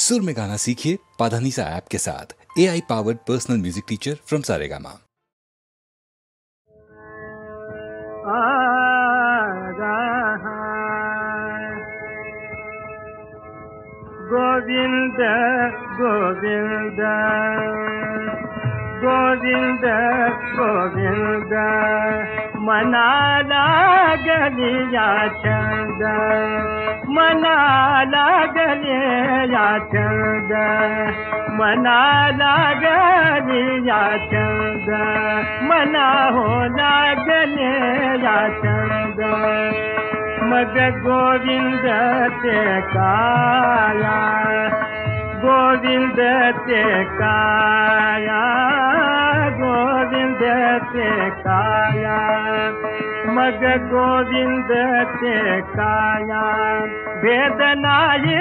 सुर में गाना सीखिए पाधानीसा ऐप के साथ। AI powered personal music teacher from Saregama. Govind Govind Govind Govind मनाला गलिया छंद, मनाला गलिया छंद, मनाला गलिया छंद, मना हो गलिया छंद। मग गोविंद ते काया, गोविंद ते काया, गोविंद ते काया, मग गोविंद ते काया। वेदनाई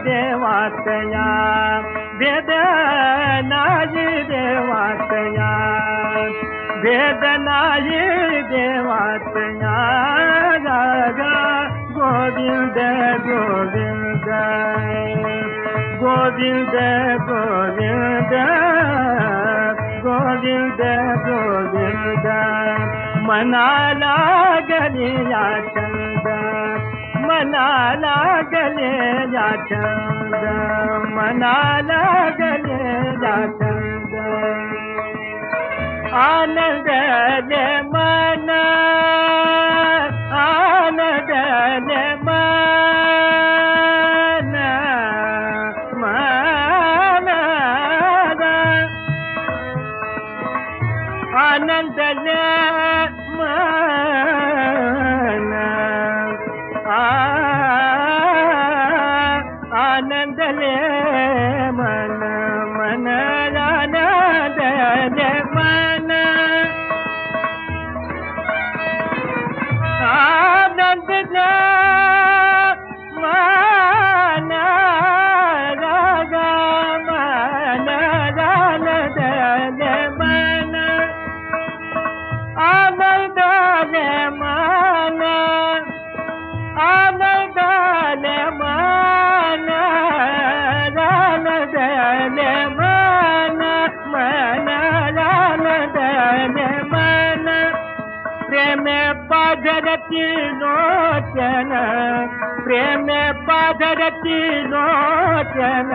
देवातया, वेदनाई देवातया, वेदनाई देवातया। गोविंद गोविंद गोविंद गोविंद गोविंद गोविंद मनाला गलिया छंद, मनाला गलिया छंद, मनाला गलिया छंद। आनंद ले मन, आनंद ले मन, मन आनंद ले मन, आनंद ले मन, मन आनंद ले मन, आनंद ले मन, रागा मन आनंद ले मन, आनंद ले मन, आनंद ले मन, आनंद ले मन, मन आनंद ले मन। प्रेम पादरती लोचन, प्रेम पादरती लोचन,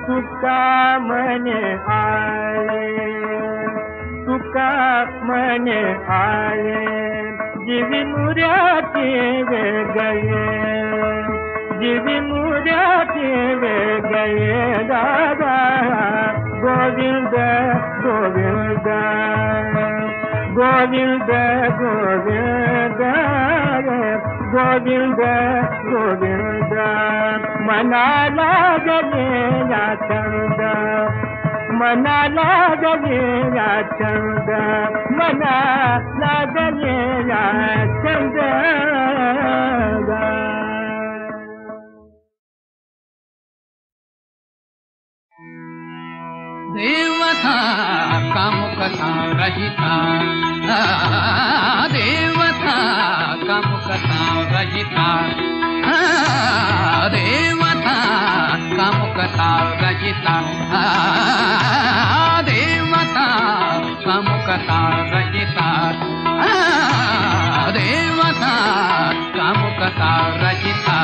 तुका मने आए, तुका मने आए। जीवी मुराती वे गए, जीवी मुराती वे गए। दादा गोविंद गोविंद गोविंद गोविंद गोविंद गोविंद मनाला गलिया छंद, मनाला गलिया छंद, मनाला गलिया छंद। देवता कामुकता रहिता, देवता कामुकता रहिता, देवता कामुकता रहिता, देवता कामुकता रहिता, देवता कामुकता रहिता।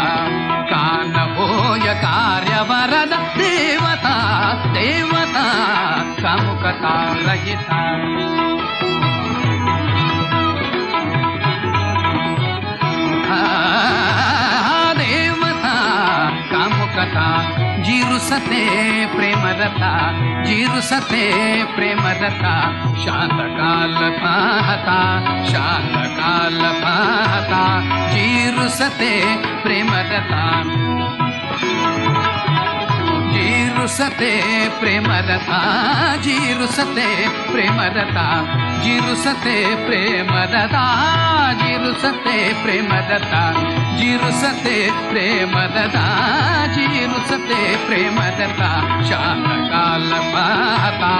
कान होय कार्यवरद देवता, देवता कामुकता रहिता। देवता कामुकता जीरुसते प्रेमरता, जीरुसते प्रेमरता। शांतकाल पाहता, शांतकाल पाहता, जीरुसते प्रेमरता, जीरुसते प्रेमरता, जीरुसते प्रेमरता, जीरुसते प्रेमरता, जीरुसते प्रेमरता, जीरुसते प्रेमरता, जीरुसते प्रेमरता। शांतकाल पाहता,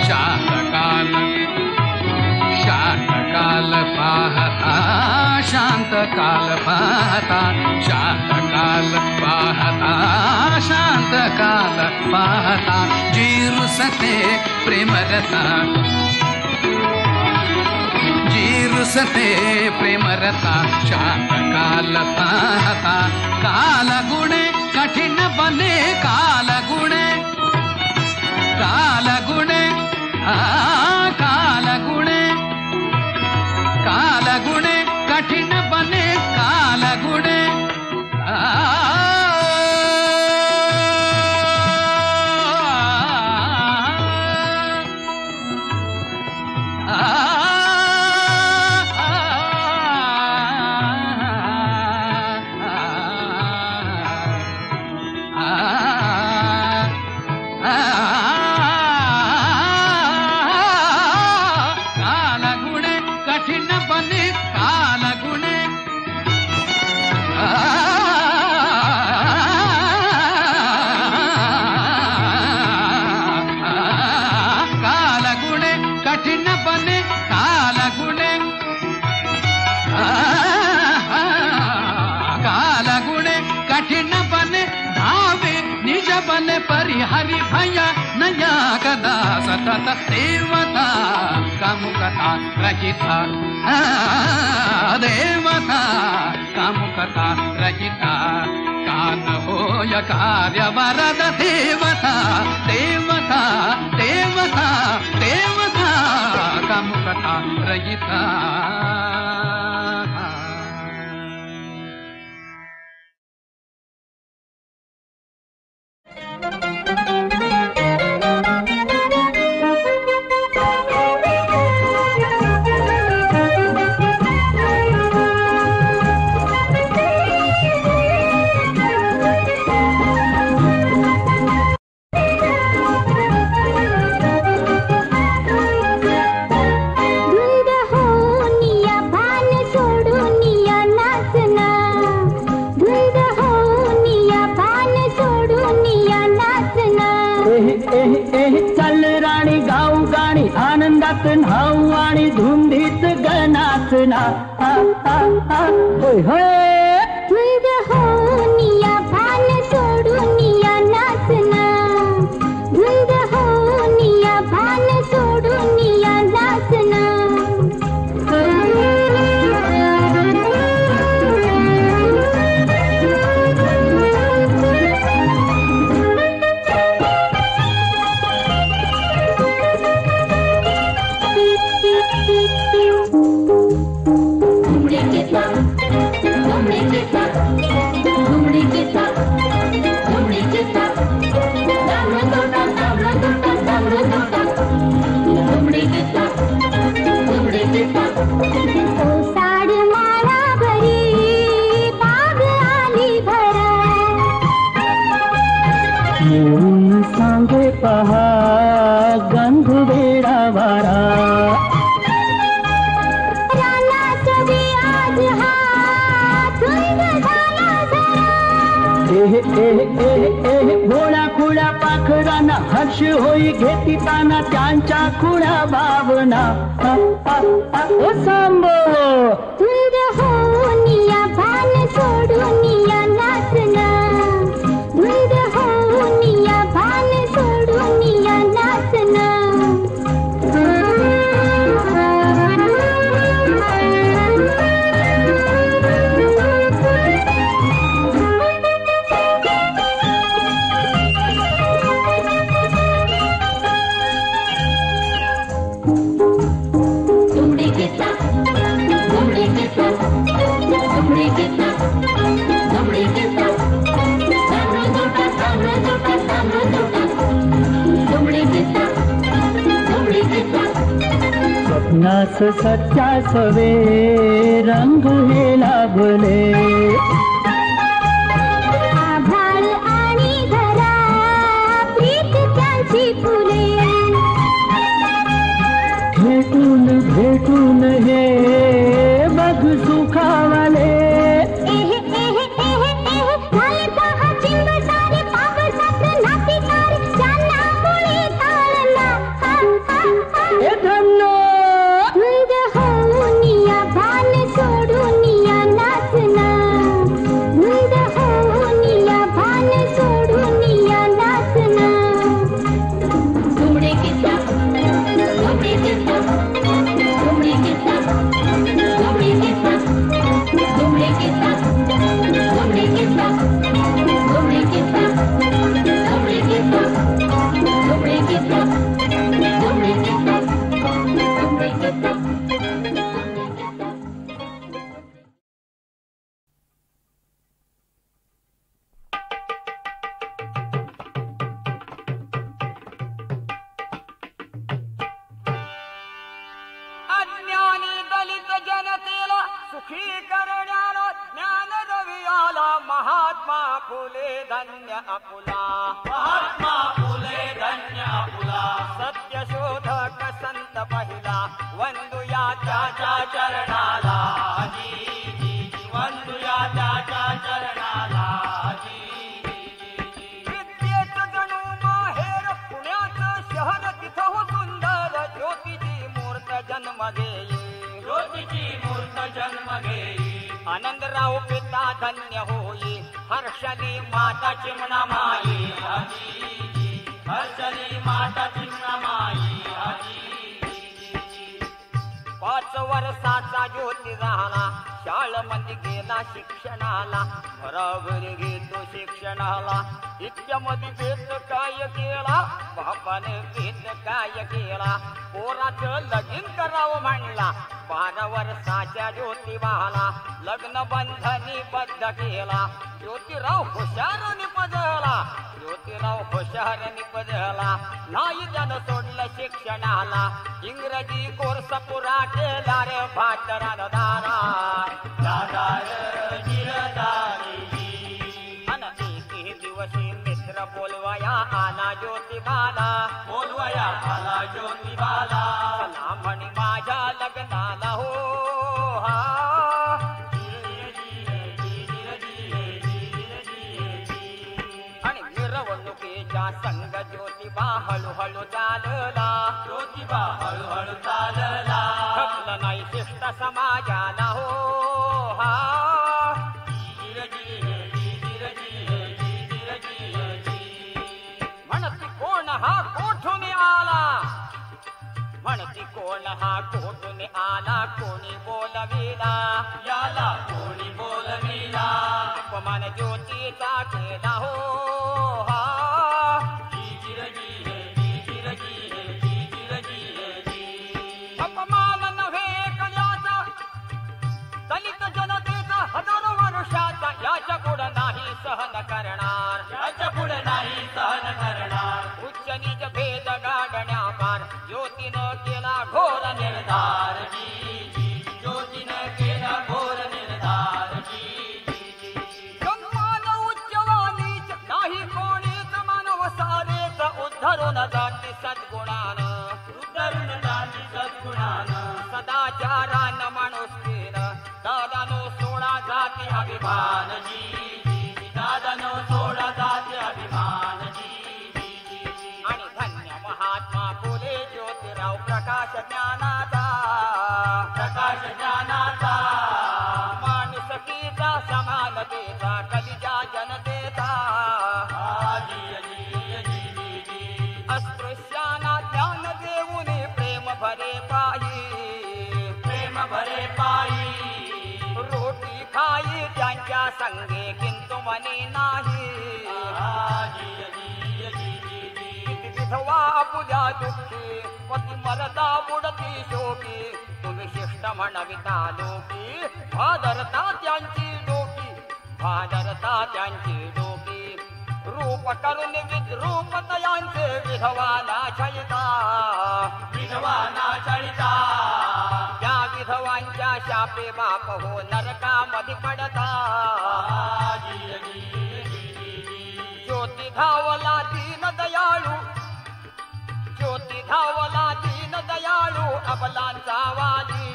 शांतकाल, शांतकाल पाहता, शांतकाल पाहता, शांतकाल पाहता, शांत शांत काल पाहता जी रुसते प्रेमरता जी रुसते प्रेमरता शांत काल पाहता काल गुणे कठीण बने काल गुणे काल गुणे काल गुणे काल गुणे कठीण बने काल गुणे परिहरि भया नया कदा सतत देवता कामुकता रहिता देवता कामुकता रहिता कान होय कार्य वरद देवता देवता देवता देवता कामुकता रहिता चल राणी गाऊ गाणी आनंदात न्हाऊ आणि धुंदीत गणासना होय होय होनिया भान सोडूनिया नाचना धुंद होनिया भान सोडूनिया नाचना सांगे पहा गंध वेडा वारा भोळा खुळा पाखरांना हर्ष होई घेती ताना त्यांच्या खुळा भावना ओ सांबो धुंद होनिया भान सोडूनिया नाचना धुंद होनिया भान सोडूनिया नाचना स्वप्नास सत्यास वे रंग हे लाभले आभाळ आणि धरा प्रीत त्यांची फुले भेटून भेटून हे बघ सुखावले सुखी करण्याला ज्ञान रवियाला महात्मा फुले धन्य आपुला महात्मा फुले धन्य आपुला सत्य शोधक संत पहिला वंदुया त्याच्या चरणाला वंदुया त्याच्या चरणाला विद्येचं जणू माहेर पुण्याचं शहर तिथं हो सुंदर ज्योतीची मूर्त जन्म घेई ज्योतीची मूर्त जन्म घेई आनंदराव पिता धन्य होई हर्षली माता चिमणा माई हर्षली माता चिमणा माई 5 वर्षाचा ज्योती झाला शाळेमध्ये गेला शिक्षणाला घराघरी घेतो शिक्षणाला इतक्यामध्ये भेद काय केला बापाने भेद काय केला पोराचं लगीन करावं म्हणला 12 वर्षाच्या ज्योतिबाला लग्न बंधनी बद्ध केला ज्योतिराव हुशार निपजला ज्योतिराव हुशार निपजला नाही त्यानं सोडलं शिक्षणाला इंग्रजी कोर्स पुरा केला रे भाटरान दारा एक दिवशी मित्र बोलवया आला ज्योतिबाला चला म्हणी माझ्या लग्नाला हो हा आणि मिरवणुकीच्या संग ज्योतिबा हळूहळू चालला खपलं नाही शिष्ट समाजाला हो हा म्हणती कोण हा कोठून आला म्हणती कोण हा कोठून आला कोणी बोलविला याला कोणी बोलविला अपमान ज्योतीचा केला हो हा अपमान नव्हे कल्याचा दलित जनतेचा हजारो वर्षाचा याच्या पुढे नाही सहन करणार उच्च नीच भेद गाडण्यापार ज्योतीनं केला घोर निर्धार सन्मान उच्च वा नीच नाही कोणीच मानव सारेच उद्धरून जाती सद्गुणानं सदाचारानं माणुसकीनं दादानो सोडा जाती अभिमान आणि धन्य महात्मा फुले ज्योतिराव प्रकाश ज्ञानाचा माणुसकीचा समानतेचा कलिजा जनतेचा अस्पृश्यांना ज्ञान देऊन प्रेम भरे पायी रोटी खाई त्यांच्या संगे किंतु मनी नाही विधवा पूजा दुःखी पती मरता बुडती शोकी तुम्ही शिष्ट म्हणविता लोकी भादरता त्यांची डोकी रूप करून विद्रूप तयांचे विधवाना छळिता त्या विधवांच्या शापे बाप हो नरकामध्ये पडता ज्योती धावला दीन दयाळू अबलांचा वाली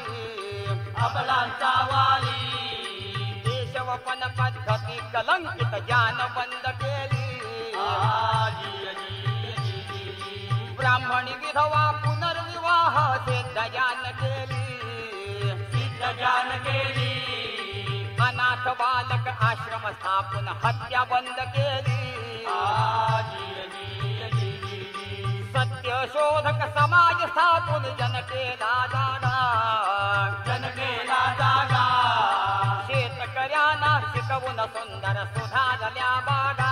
देशवपन पद्धती कलंकित जान बंद केली ब्राह्मणी विधवा पुनर्विवाह सिद्ध जान केली अनाथ बालक आश्रम स्थापून हत्या बंद केली सत्य शोधक समाज स्थापून जन केला जागा शेतकऱ्यांना शिकवून सुंदर सुधारल्या बागा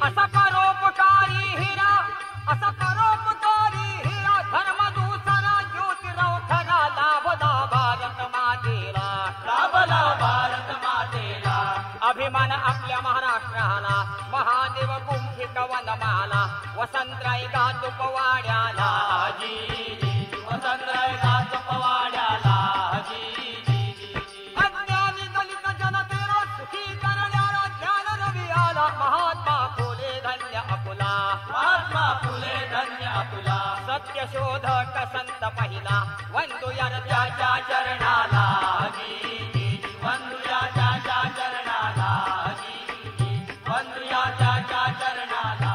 असा परोपकारी हिरा धर्म दुसरा ज्योतिराव खरा लाभला भारत मातेला अभिमान आपल्या महाराष्ट्राला महादेव गुंफी कवनमाला वसंतराय गातो पवाड्याला सत्य शोधक संत पहिला वंदुया त्याच्या चरणाला वंदुया त्याच्या चरणाला वंदुया त्याच्या चरणाला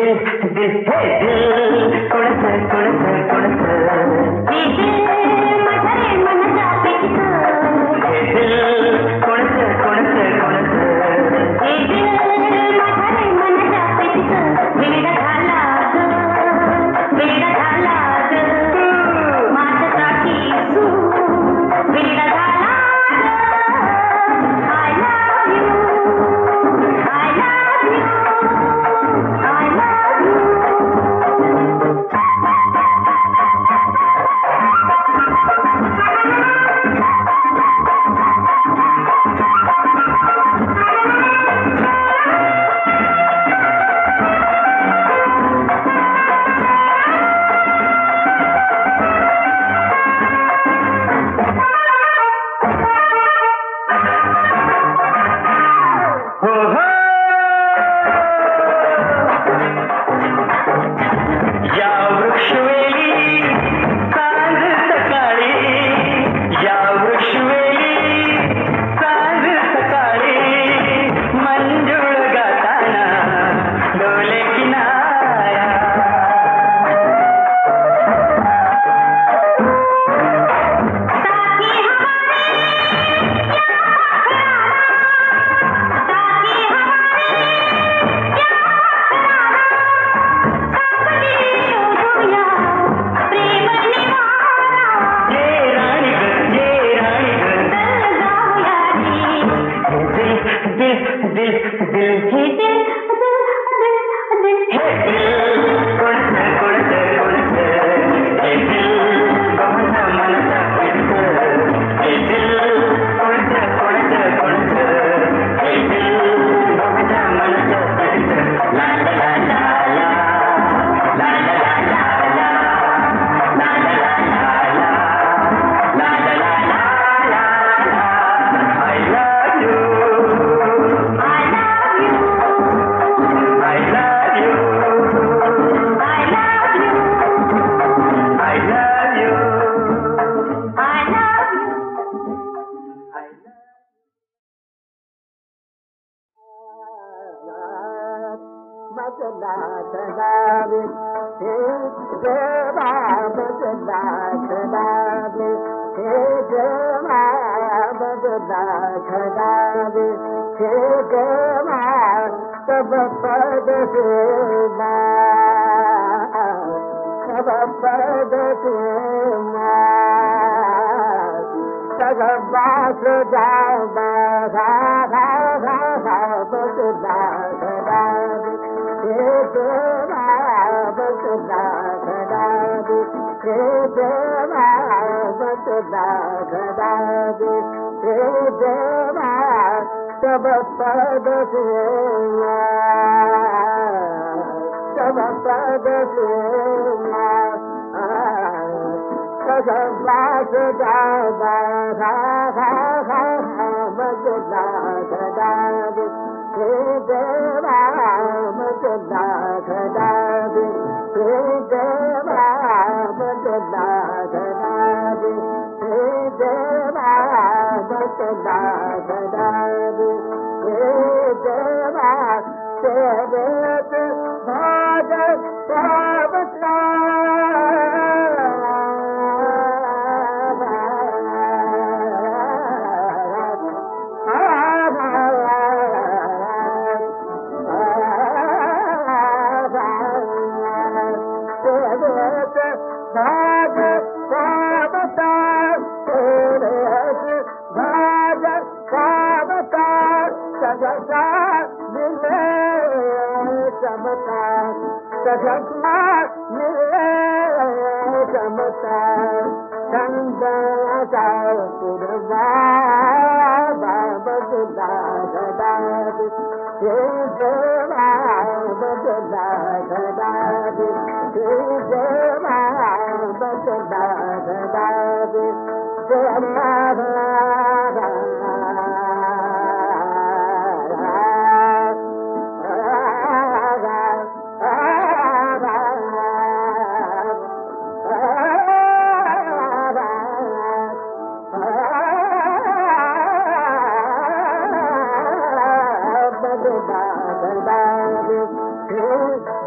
da da da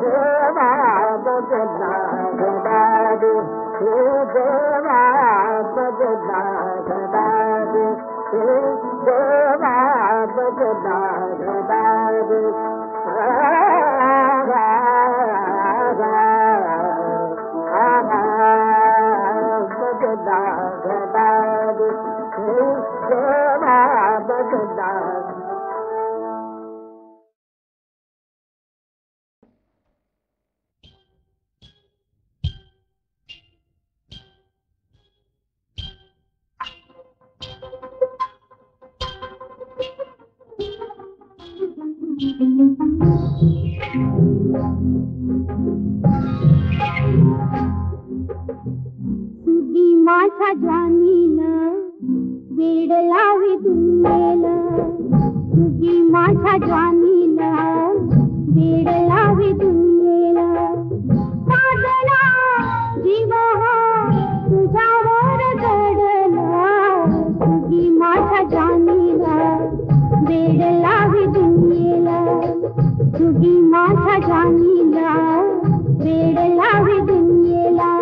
da माझ्या ज्वानीला वेड लावी दुनियेला, तुझी माझ्या ज्वानीला वेड लावी दुनियेला. साधना जीव तुझ्यावर जडला, तुझी माझ्या ज्वानीला वेड लावी दुनियेला, तुझी माझ्या ज्वानीला वेड लावी दुनियेला.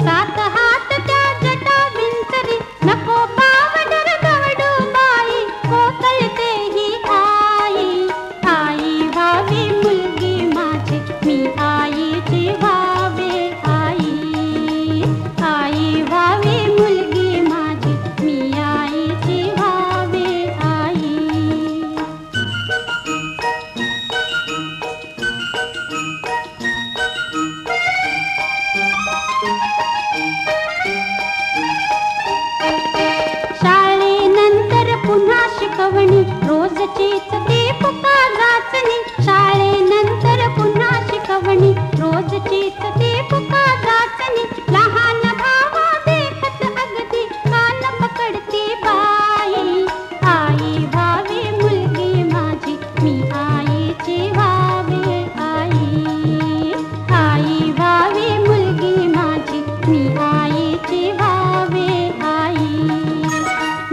सात हात शाळेनंतर पुन्हा शिकवणी रोजचीच ती पुका जाचणी शाळेनंतर पुन्हा शिकवणी रोजचीच ती पुका जाचणी लहान भावा देखत अगदी कान पकडती बाई आई व्हावी मुलगी माझी मी आईची व्हावे आई आई व्हावी मुलगी माझी मी आईची व्हावे आई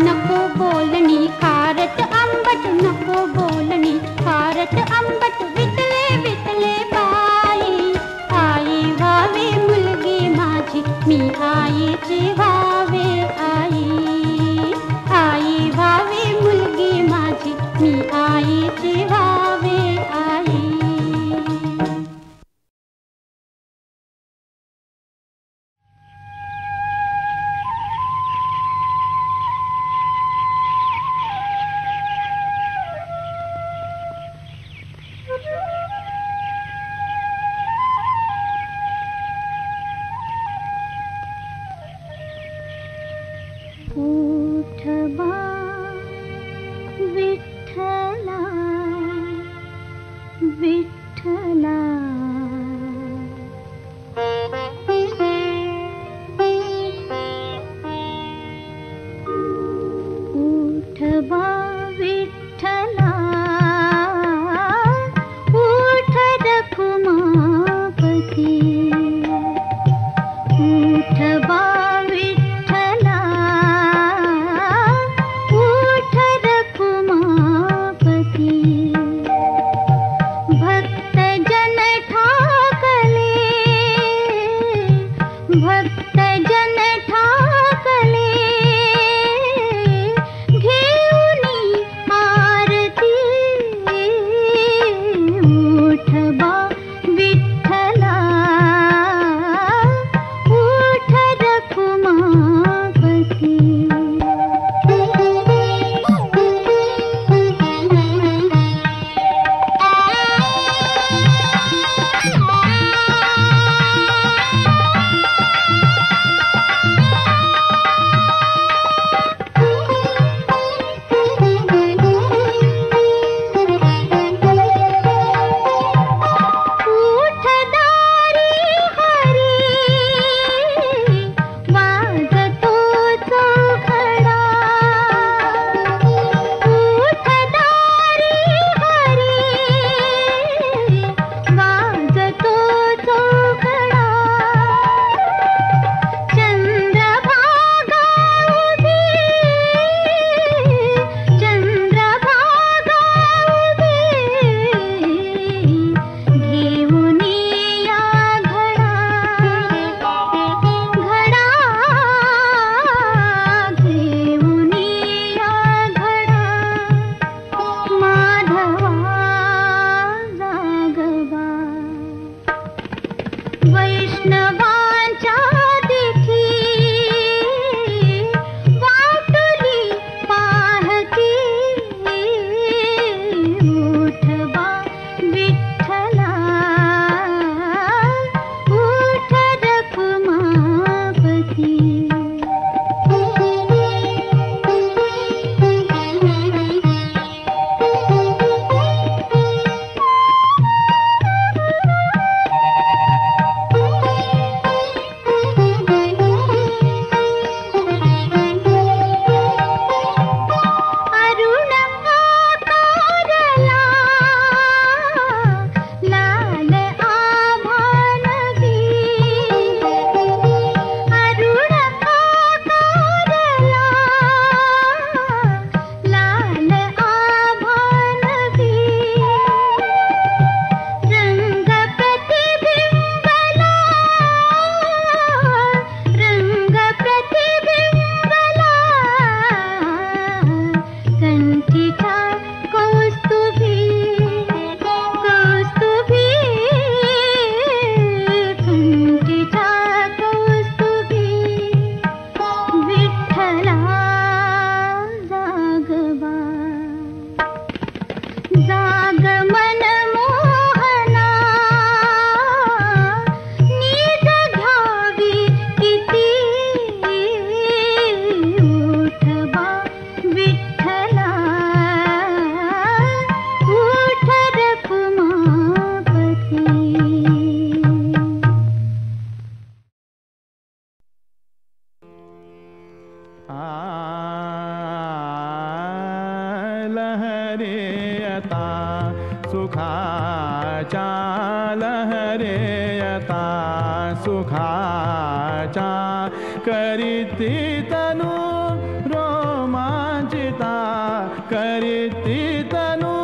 नको बोलणी खारट आंबट नको बोलणी खारट आंबट वितले वितले बाई आई व्हावी मुलगी माझी मी आईची व्हावे आई आई व्हावी मुलगी माझी मी आईची व्हावे आई उठ बा विठ्ठला विठ्ठला उठ बा विठ्ठला उठ रखुमापती उठ बा विठ्ठला उठ रखुमापती भक्त जन ठाकले भक्त जन ठाकले घेऊनी आरती उठ बा विठ्ठला उठ रखुमापती लहरेयता सुखाचा लहरेयता सुखाचा करीती तनु रोमांचिता करीती तनु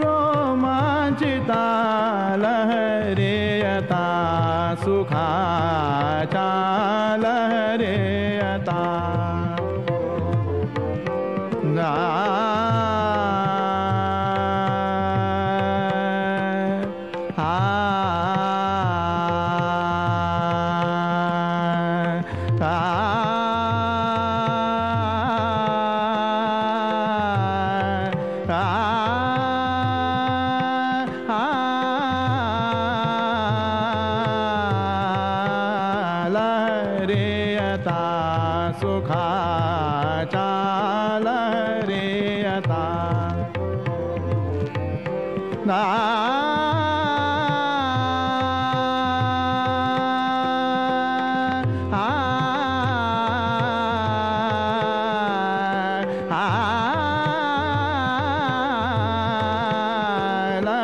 रोमांचिता लहरेयता सुखाचा लहरेयता लहरेयता सुखाचा लहरेयता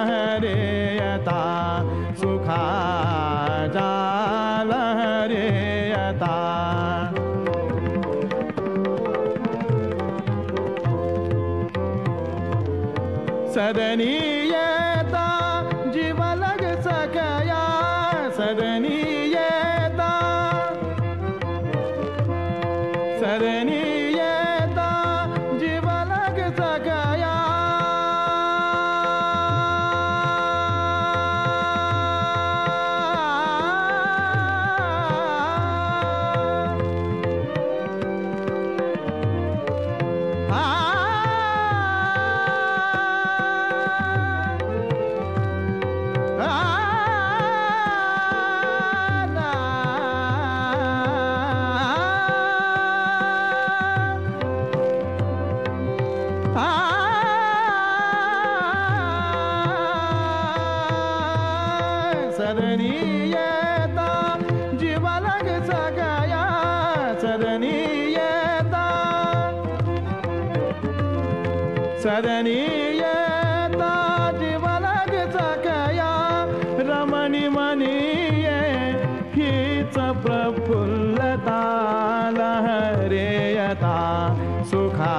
लहरेयता सुखाचा लहरेयता सदनीयता जीव लग सकया सदनीयता सदनीयता जीव लग सकया सदनीयता जीव लग सकया सदनीयता सदनीयता जीव लग सकया रमणी मनीये हीच प्रफुल्लता लहरेयता सुखा